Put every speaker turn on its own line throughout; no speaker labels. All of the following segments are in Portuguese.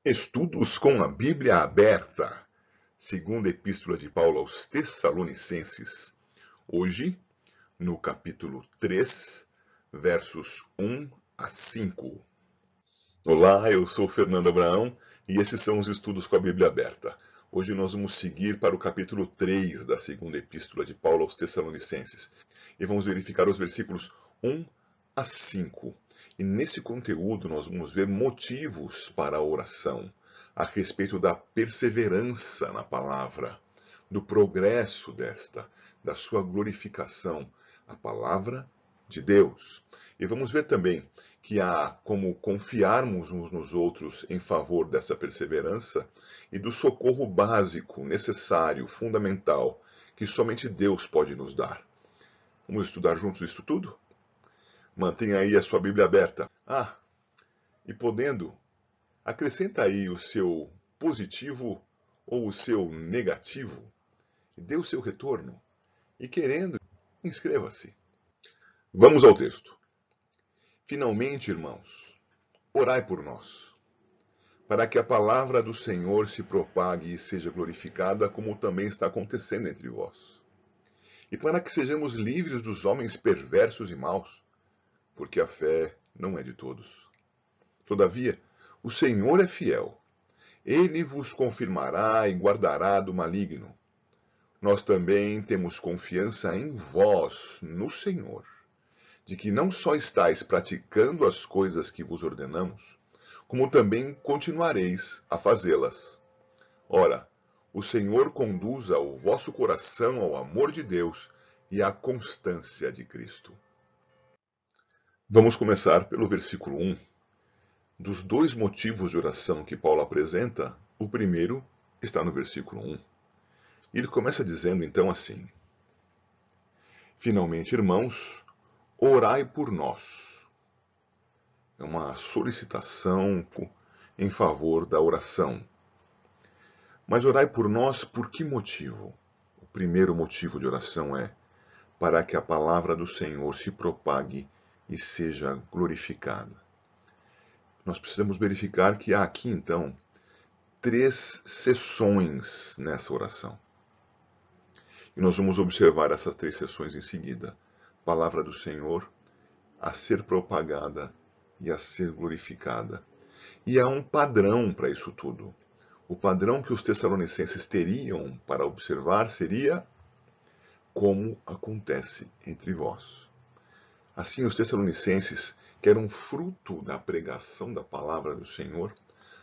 Estudos com a Bíblia aberta, segunda epístola de Paulo aos Tessalonicenses. Hoje, no capítulo 3, versos 1 a 5. Olá, eu sou Fernando Abraão e esses são os estudos com a Bíblia aberta. Hoje nós vamos seguir para o capítulo 3 da segunda epístola de Paulo aos Tessalonicenses e vamos verificar os versículos 1 a 5. E nesse conteúdo nós vamos ver motivos para a oração, a respeito da perseverança na palavra, do progresso desta, da sua glorificação, a palavra de Deus. E vamos ver também que há como confiarmos uns nos outros em favor dessa perseverança e do socorro básico, necessário, fundamental, que somente Deus pode nos dar. Vamos estudar juntos isso tudo? Mantenha aí a sua Bíblia aberta. E podendo, acrescenta aí o seu positivo ou o seu negativo, dê o seu retorno e, querendo, inscreva-se. Vamos ao texto. Finalmente, irmãos, orai por nós, para que a palavra do Senhor se propague e seja glorificada, como também está acontecendo entre vós. E para que sejamos livres dos homens perversos e maus, porque a fé não é de todos. Todavia, o Senhor é fiel. Ele vos confirmará e guardará do maligno. Nós também temos confiança em vós, no Senhor, de que não só estáis praticando as coisas que vos ordenamos, como também continuareis a fazê-las. Ora, o Senhor conduza o vosso coração ao amor de Deus e à constância de Cristo. Vamos começar pelo versículo 1. Dos dois motivos de oração que Paulo apresenta, o primeiro está no versículo 1. Ele começa dizendo então assim: Finalmente, irmãos, orai por nós. É uma solicitação em favor da oração. Mas orai por nós por que motivo? O primeiro motivo de oração é para que a palavra do Senhor se propague e seja glorificada. Nós precisamos verificar que há aqui, então, 3 sessões nessa oração. E nós vamos observar essas 3 sessões em seguida. Palavra do Senhor a ser propagada e a ser glorificada. E há um padrão para isso tudo. O padrão que os tessalonicenses teriam para observar seria como acontece entre vós. Assim, os tessalonicenses, que eram fruto da pregação da palavra do Senhor,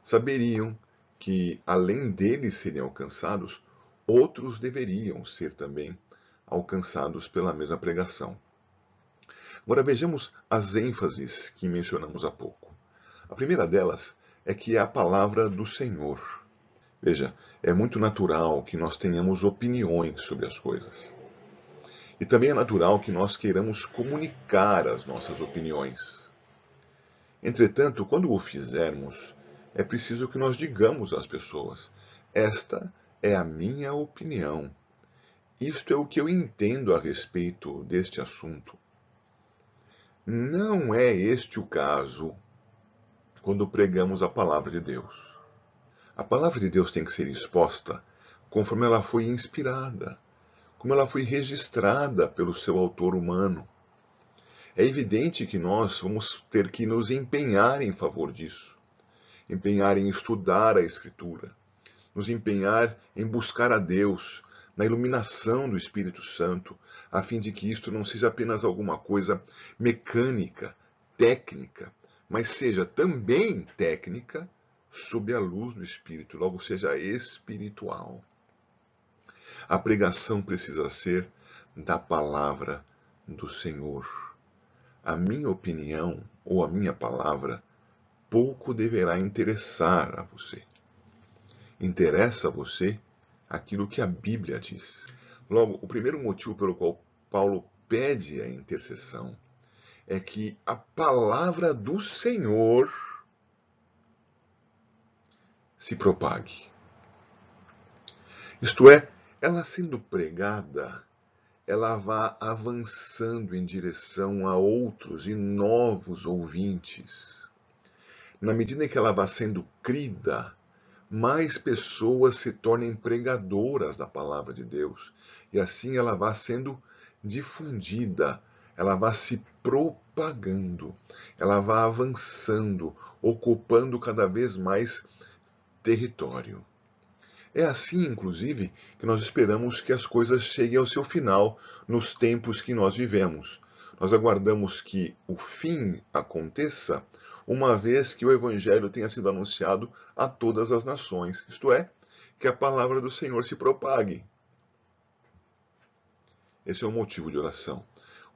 saberiam que, além deles serem alcançados, outros deveriam ser também alcançados pela mesma pregação. Agora vejamos as ênfases que mencionamos há pouco. A primeira delas é que é a palavra do Senhor. Veja, é muito natural que nós tenhamos opiniões sobre as coisas. E também é natural que nós queiramos comunicar as nossas opiniões. Entretanto, quando o fizermos, é preciso que nós digamos às pessoas: esta é a minha opinião. Isto é o que eu entendo a respeito deste assunto. Não é este o caso quando pregamos a palavra de Deus. A palavra de Deus tem que ser exposta conforme ela foi inspirada, como ela foi registrada pelo seu autor humano. É evidente que nós vamos ter que nos empenhar em favor disso, empenhar em estudar a Escritura, nos empenhar em buscar a Deus, na iluminação do Espírito Santo, a fim de que isto não seja apenas alguma coisa mecânica, técnica, mas seja também técnica sob a luz do Espírito, logo seja espiritual. A pregação precisa ser da palavra do Senhor. A minha opinião ou a minha palavra pouco deverá interessar a você. Interessa a você aquilo que a Bíblia diz. Logo, o primeiro motivo pelo qual Paulo pede a intercessão é que a palavra do Senhor se propague. Isto é, ela sendo pregada, ela vá avançando em direção a outros e novos ouvintes. na medida em que ela vá sendo crida, mais pessoas se tornem pregadoras da palavra de Deus. E assim ela vai sendo difundida, ela vai se propagando, ela vai avançando, ocupando cada vez mais território. É assim, inclusive, que nós esperamos que as coisas cheguem ao seu final nos tempos que nós vivemos. Nós aguardamos que o fim aconteça uma vez que o Evangelho tenha sido anunciado a todas as nações, isto é, que a palavra do Senhor se propague. Esse é um motivo de oração.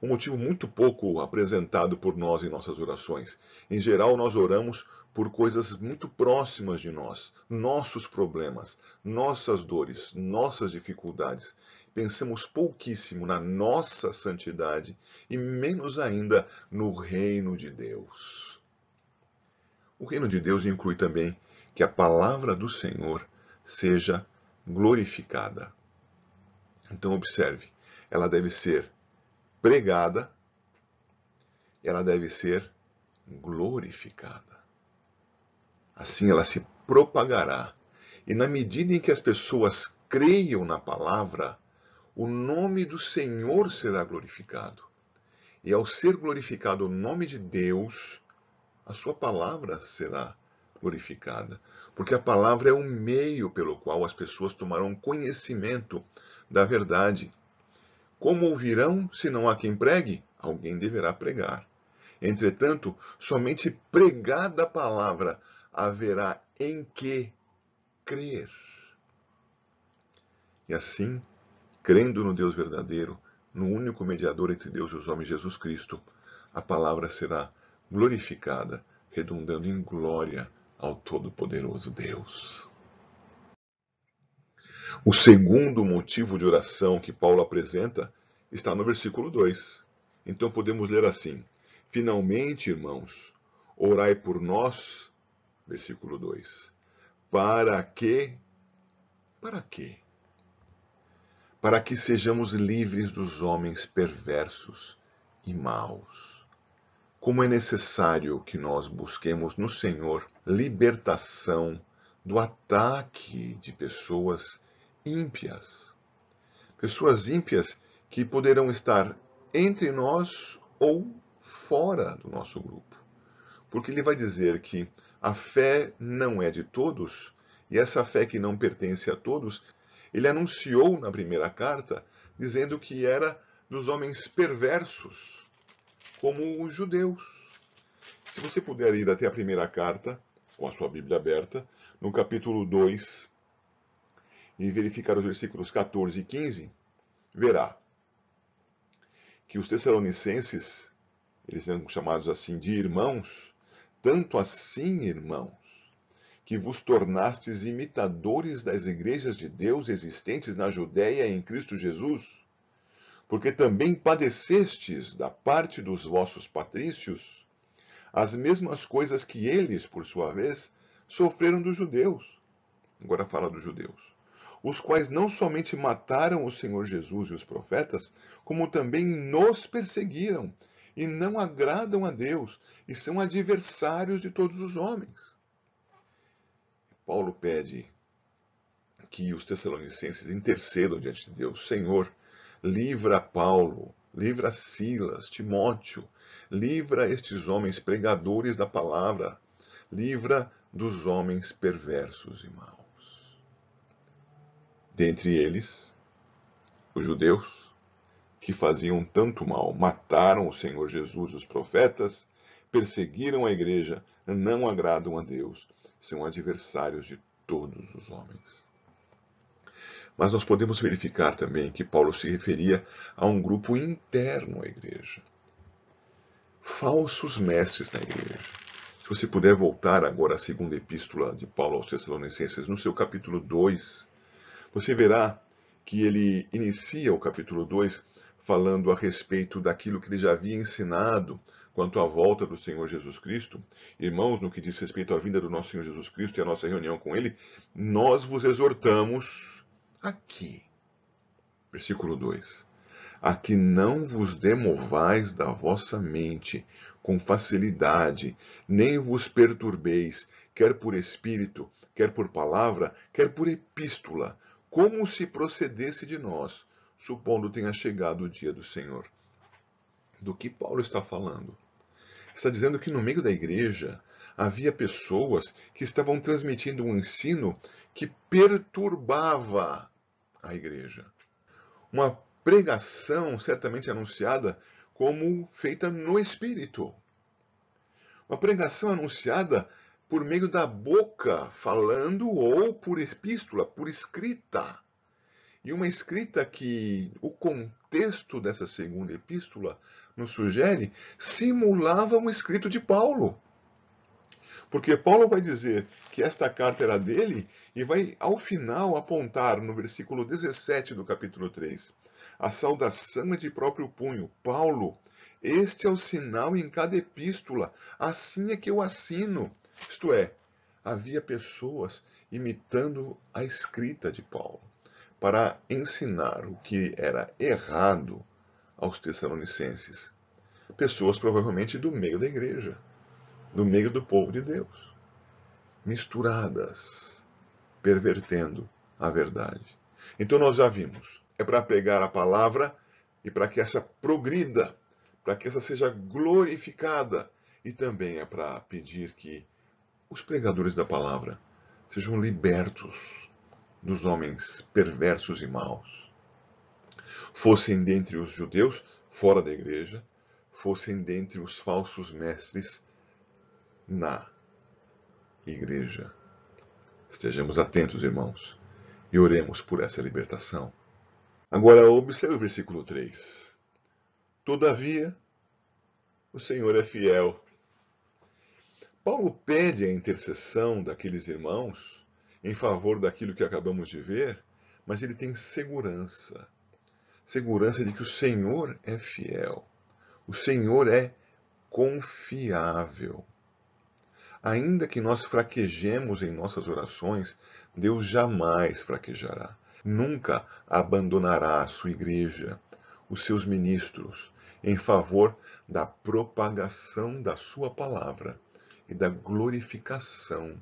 Um motivo muito pouco apresentado por nós em nossas orações. Em geral, nós oramos por coisas muito próximas de nós, nossos problemas, nossas dores, nossas dificuldades. Pensamos pouquíssimo na nossa santidade e menos ainda no reino de Deus. O reino de Deus inclui também que a palavra do Senhor seja glorificada. Então, observe, ela deve ser pregada, ela deve ser glorificada. Assim ela se propagará. E na medida em que as pessoas creiam na palavra, o nome do Senhor será glorificado. E ao ser glorificado o nome de Deus, a sua palavra será glorificada. Porque a palavra é o meio pelo qual as pessoas tomarão conhecimento da verdade. Como ouvirão, se não há quem pregue? Alguém deverá pregar. Entretanto, somente pregada a palavra haverá em que crer. E assim, crendo no Deus verdadeiro, no único mediador entre Deus e os homens, Jesus Cristo, a palavra será glorificada, redundando em glória ao Todo-Poderoso Deus. O segundo motivo de oração que Paulo apresenta está no versículo 2. Então podemos ler assim: finalmente, irmãos, orai por nós, versículo 2, para que sejamos livres dos homens perversos e maus. Como é necessário que nós busquemos no Senhor libertação do ataque de pessoas ímpias. Pessoas ímpias que poderão estar entre nós ou fora do nosso grupo. Porque ele vai dizer que a fé não é de todos, e essa fé que não pertence a todos, ele anunciou na primeira carta, dizendo que era dos homens perversos, como os judeus. Se você puder ir até a primeira carta, com a sua Bíblia aberta, no capítulo 2, e verificar os versículos 14 e 15, verá que os tessalonicenses, eles são chamados assim de irmãos, tanto assim, irmãos, que vos tornastes imitadores das igrejas de Deus existentes na Judéia em Cristo Jesus, porque também padecestes da parte dos vossos patrícios as mesmas coisas que eles, por sua vez, sofreram dos judeus. Agora fala dos judeus, os quais não somente mataram o Senhor Jesus e os profetas, como também nos perseguiram, e não agradam a Deus, e são adversários de todos os homens. Paulo pede que os tessalonicenses intercedam diante de Deus. Senhor, livra Paulo, livra Silas, Timóteo, livra estes homens pregadores da palavra, livra dos homens perversos e maus. Dentre eles, os judeus, que faziam tanto mal, mataram o Senhor Jesus e os profetas, perseguiram a igreja, não agradam a Deus, são adversários de todos os homens. Mas nós podemos verificar também que Paulo se referia a um grupo interno à igreja. Falsos mestres na igreja. Se você puder voltar agora à segunda epístola de Paulo aos Tessalonicenses, no seu capítulo 2, você verá que ele inicia o capítulo 2 falando a respeito daquilo que ele já havia ensinado quanto à volta do Senhor Jesus Cristo. Irmãos, no que diz respeito à vinda do nosso Senhor Jesus Cristo e à nossa reunião com ele, nós vos exortamos aqui. Versículo 2. A que não vos demovais da vossa mente com facilidade, nem vos perturbeis, quer por espírito, quer por palavra, quer por epístola, como se procedesse de nós, supondo tenha chegado o dia do Senhor. Do que Paulo está falando? Está dizendo que no meio da igreja havia pessoas que estavam transmitindo um ensino que perturbava a igreja. Uma pregação certamente anunciada como feita no Espírito. Uma pregação anunciada por meio da boca, falando, ou por epístola, por escrita. E uma escrita que o contexto dessa segunda epístola nos sugere simulava um escrito de Paulo. Porque Paulo vai dizer que esta carta era dele e vai, ao final, apontar no versículo 17 do capítulo 3. A saudação é de próprio punho. Paulo, este é o sinal em cada epístola, assim é que eu assino. Isto é, havia pessoas imitando a escrita de Paulo para ensinar o que era errado aos Tessalonicenses. Pessoas provavelmente do meio da igreja, do meio do povo de Deus, misturadas, pervertendo a verdade. Então nós já vimos, é para pregar a palavra e para que essa progrida, para que essa seja glorificada, e também é para pedir que os pregadores da palavra sejam libertos dos homens perversos e maus. Fossem dentre os judeus, fora da igreja, fossem dentre os falsos mestres na igreja. Estejamos atentos, irmãos, e oremos por essa libertação. Agora, observe o versículo 3. Todavia, o Senhor é fiel. Paulo pede a intercessão daqueles irmãos em favor daquilo que acabamos de ver, mas ele tem segurança. Segurança de que o Senhor é fiel. O Senhor é confiável. Ainda que nós fraquejemos em nossas orações, Deus jamais fraquejará. Nunca abandonará a sua igreja, os seus ministros, em favor da propagação da sua palavra e da glorificação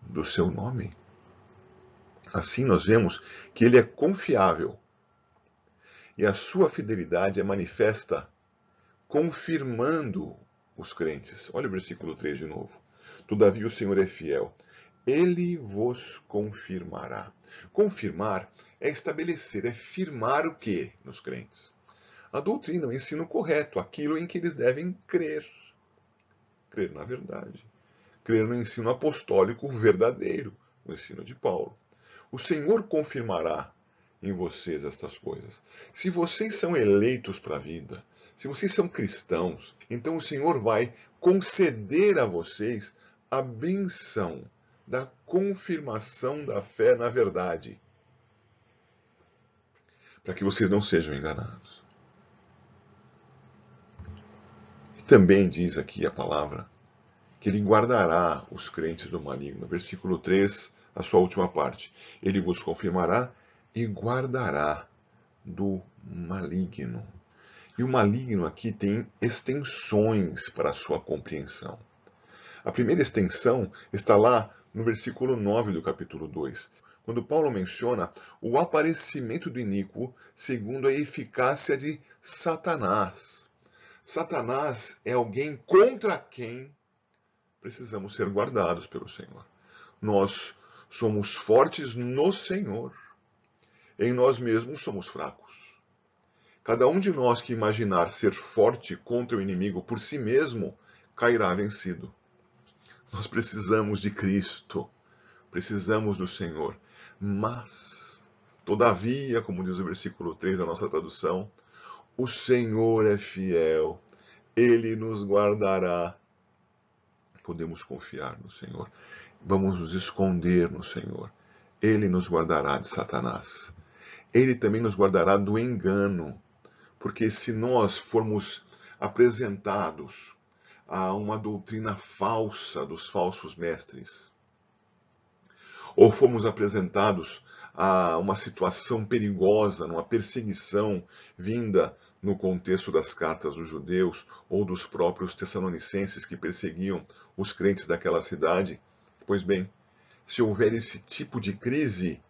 do seu nome. Assim nós vemos que ele é confiável e a sua fidelidade é manifesta confirmando os crentes. Olha o versículo 3 de novo. Todavia o Senhor é fiel, ele vos confirmará. Confirmar é estabelecer, é firmar o que nos crentes? A doutrina, o ensino correto, aquilo em que eles devem crer. Crer na verdade. Crer no ensino apostólico verdadeiro, o ensino de Paulo. O Senhor confirmará em vocês estas coisas. Se vocês são eleitos para a vida, se vocês são cristãos, então o Senhor vai conceder a vocês a benção da confirmação da fé na verdade, para que vocês não sejam enganados. E também diz aqui a palavra que ele guardará os crentes do maligno. Versículo 3, a sua última parte. Ele vos confirmará e guardará do maligno. E o maligno aqui tem extensões para a sua compreensão. A primeira extensão está lá no versículo 9 do capítulo 2, quando Paulo menciona o aparecimento do iníquo segundo a eficácia de Satanás. Satanás é alguém contra quem precisamos ser guardados pelo Senhor. Nós somos fortes no Senhor. Em nós mesmos somos fracos. Cada um de nós que imaginar ser forte contra o inimigo por si mesmo, cairá vencido. Nós precisamos de Cristo. Precisamos do Senhor. Mas, todavia, como diz o versículo 3 da nossa tradução, o Senhor é fiel. Ele nos guardará. Podemos confiar no Senhor. Vamos nos esconder no Senhor. Ele nos guardará de Satanás. Ele também nos guardará do engano. Porque se nós formos apresentados a uma doutrina falsa dos falsos mestres, ou fomos apresentados a uma situação perigosa, numa perseguição vinda no contexto das cartas dos judeus ou dos próprios tessalonicenses que perseguiam os crentes daquela cidade? Pois bem, se houver esse tipo de crise,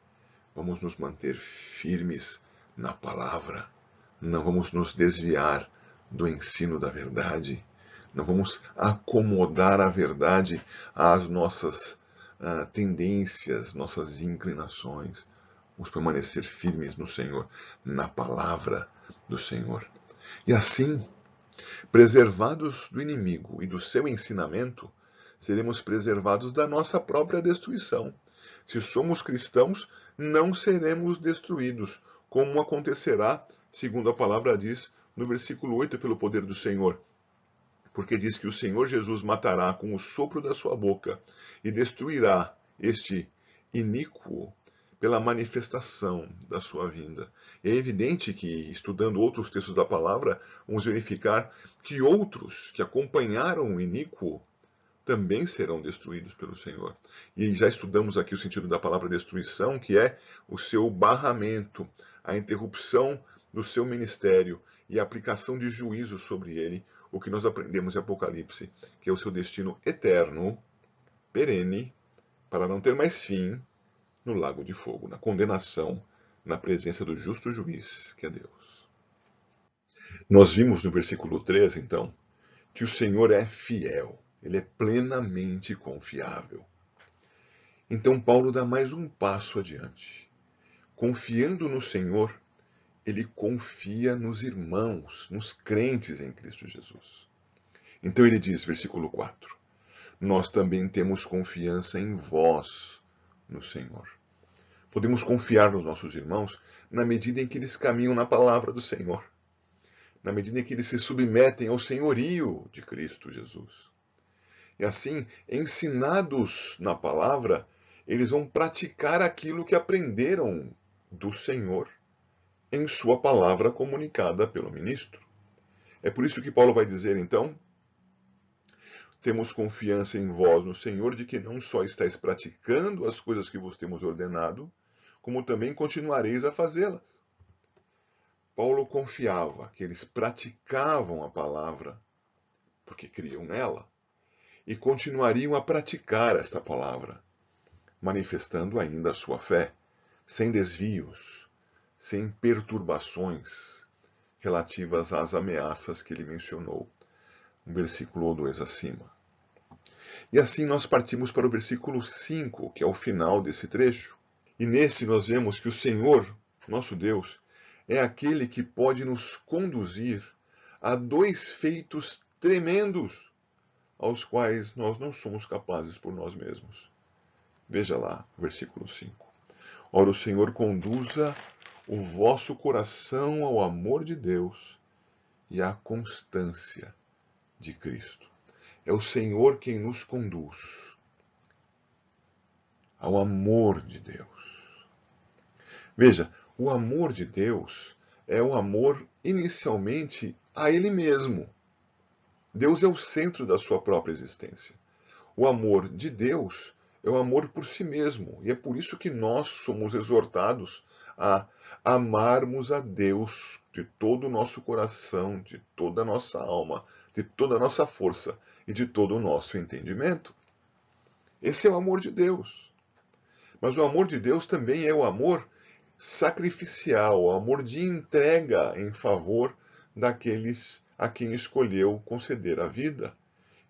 vamos nos manter firmes na palavra, não vamos nos desviar do ensino da verdade, não vamos acomodar a verdade às nossas tendências, nossas inclinações. Vamos permanecer firmes no Senhor, na palavra do Senhor. E assim, preservados do inimigo e do seu ensinamento, seremos preservados da nossa própria destruição. Se somos cristãos, não seremos destruídos, como acontecerá, segundo a palavra diz no versículo 8, pelo poder do Senhor. Porque diz que o Senhor Jesus matará com o sopro da sua boca e destruirá este iníquo pela manifestação da sua vinda. É evidente que, estudando outros textos da palavra, vamos verificar que outros que acompanharam o iníquo também serão destruídos pelo Senhor. E já estudamos aqui o sentido da palavra destruição, que é o seu barramento, a interrupção do seu ministério e a aplicação de juízo sobre ele, o que nós aprendemos em Apocalipse, que é o seu destino eterno, perene, para não ter mais fim, no lago de fogo, na condenação, na presença do justo juiz, que é Deus. Nós vimos no versículo 13, então, que o Senhor é fiel, ele é plenamente confiável. Então Paulo dá mais um passo adiante. Confiando no Senhor, ele confia nos irmãos, nos crentes em Cristo Jesus. Então ele diz, versículo 4, nós também temos confiança em vós, no Senhor. Podemos confiar nos nossos irmãos na medida em que eles caminham na palavra do Senhor, na medida em que eles se submetem ao senhorio de Cristo Jesus. E assim, ensinados na palavra, eles vão praticar aquilo que aprenderam do Senhor em sua palavra comunicada pelo ministro. É por isso que Paulo vai dizer, então, temos confiança em vós, no Senhor, de que não só estáis praticando as coisas que vos temos ordenado, como também continuareis a fazê-las. Paulo confiava que eles praticavam a palavra, porque criam nela, e continuariam a praticar esta palavra, manifestando ainda a sua fé, sem desvios, sem perturbações relativas às ameaças que ele mencionou, no versículo 2 acima. E assim nós partimos para o versículo 5, que é o final desse trecho. E nesse nós vemos que o Senhor, nosso Deus, é aquele que pode nos conduzir a dois feitos tremendos, aos quais nós não somos capazes por nós mesmos. Veja lá, versículo 5. Ora, o Senhor conduza o vosso coração ao amor de Deus e à constância de Cristo. É o Senhor quem nos conduz ao amor de Deus. Veja, o amor de Deus é o amor inicialmente a Ele mesmo. Deus é o centro da sua própria existência. O amor de Deus é o amor por si mesmo. E é por isso que nós somos exortados a amarmos a Deus de todo o nosso coração, de toda a nossa alma, de toda a nossa força e de todo o nosso entendimento. Esse é o amor de Deus. Mas o amor de Deus também é o amor sacrificial, o amor de entrega em favor daqueles a quem escolheu conceder a vida.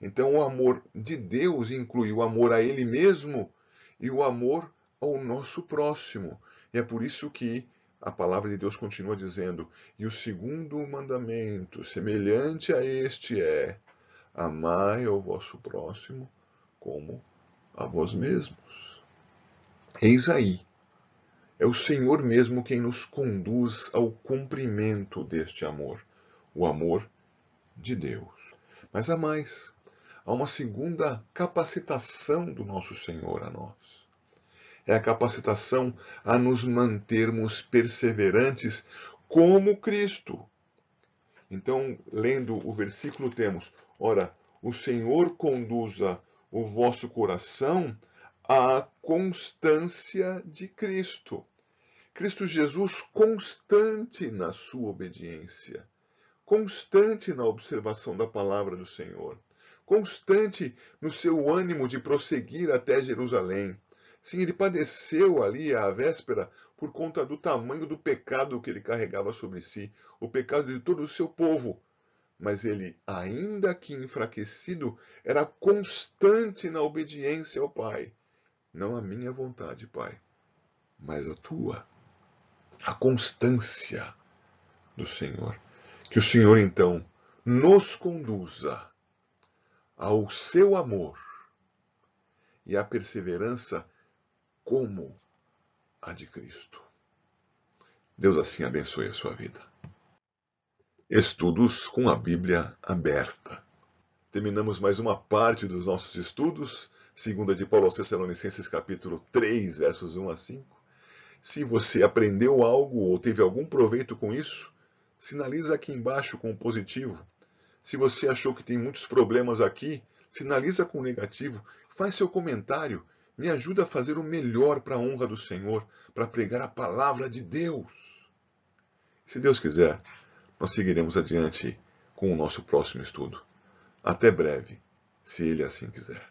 Então, o amor de Deus inclui o amor a Ele mesmo e o amor ao nosso próximo. E é por isso que a palavra de Deus continua dizendo: e o segundo mandamento, semelhante a este, é: amai ao vosso próximo como a vós mesmos. Eis aí. É o Senhor mesmo quem nos conduz ao cumprimento deste amor, o amor de Deus. Mas há mais. Há uma segunda capacitação do nosso Senhor a nós. É a capacitação a nos mantermos perseverantes como Cristo. Então, lendo o versículo, temos: ora, o Senhor conduza o vosso coração à constância de Cristo. Cristo Jesus constante na sua obediência. constante na observação da palavra do Senhor, constante no seu ânimo de prosseguir até Jerusalém. Sim, ele padeceu ali à véspera por conta do tamanho do pecado que ele carregava sobre si, o pecado de todo o seu povo. Mas ele, ainda que enfraquecido, era constante na obediência ao Pai. Não a minha vontade, Pai, mas a tua. A constância do Senhor. Que o Senhor, então, nos conduza ao seu amor e à perseverança como a de Cristo. Deus assim abençoe a sua vida. Estudos com a Bíblia aberta. Terminamos mais uma parte dos nossos estudos, segunda de Paulo aos Tessalonicenses, capítulo 3, versos 1 a 5. Se você aprendeu algo ou teve algum proveito com isso, sinaliza aqui embaixo com o positivo. Se você achou que tem muitos problemas aqui, sinaliza com o negativo. Faz seu comentário. Me ajuda a fazer o melhor para a honra do Senhor, para pregar a palavra de Deus. Se Deus quiser, nós seguiremos adiante com o nosso próximo estudo. Até breve, se Ele assim quiser.